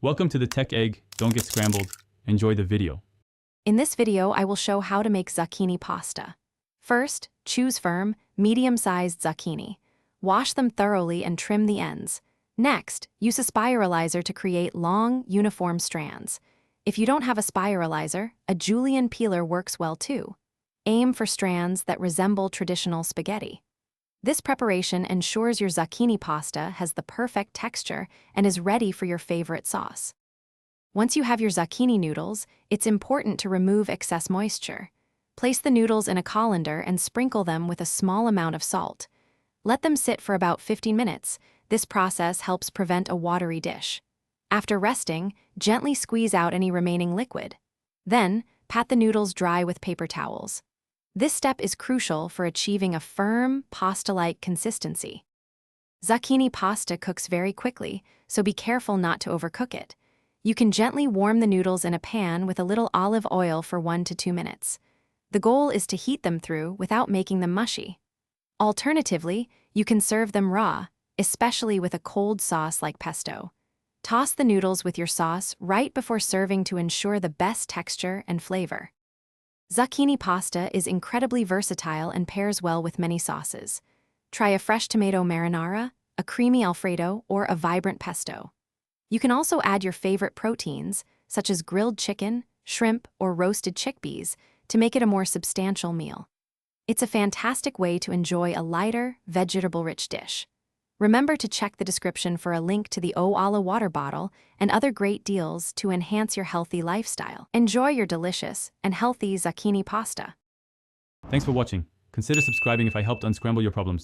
Welcome to the Tech Egg. Don't get scrambled. Enjoy the video. In this video, I will show how to make zucchini pasta. First, choose firm, medium-sized zucchini. Wash them thoroughly and trim the ends. Next, use a spiralizer to create long, uniform strands. If you don't have a spiralizer, a julienne peeler works well too. Aim for strands that resemble traditional spaghetti. This preparation ensures your zucchini pasta has the perfect texture and is ready for your favorite sauce. Once you have your zucchini noodles, it's important to remove excess moisture. Place the noodles in a colander and sprinkle them with a small amount of salt. Let them sit for about 15 minutes. This process helps prevent a watery dish. After resting, gently squeeze out any remaining liquid. Then, pat the noodles dry with paper towels. This step is crucial for achieving a firm, pasta-like consistency. Zucchini pasta cooks very quickly, so be careful not to overcook it. You can gently warm the noodles in a pan with a little olive oil for 1 to 2 minutes. The goal is to heat them through without making them mushy. Alternatively, you can serve them raw, especially with a cold sauce like pesto. Toss the noodles with your sauce right before serving to ensure the best texture and flavor. Zucchini pasta is incredibly versatile and pairs well with many sauces. Try a fresh tomato marinara, a creamy Alfredo, or a vibrant pesto. You can also add your favorite proteins, such as grilled chicken, shrimp, or roasted chickpeas, to make it a more substantial meal. It's a fantastic way to enjoy a lighter, vegetable-rich dish. Remember to check the description for a link to the Oala water bottle and other great deals to enhance your healthy lifestyle. Enjoy your delicious and healthy zucchini pasta. Thanks for watching. Consider subscribing if I helped unscramble your problems.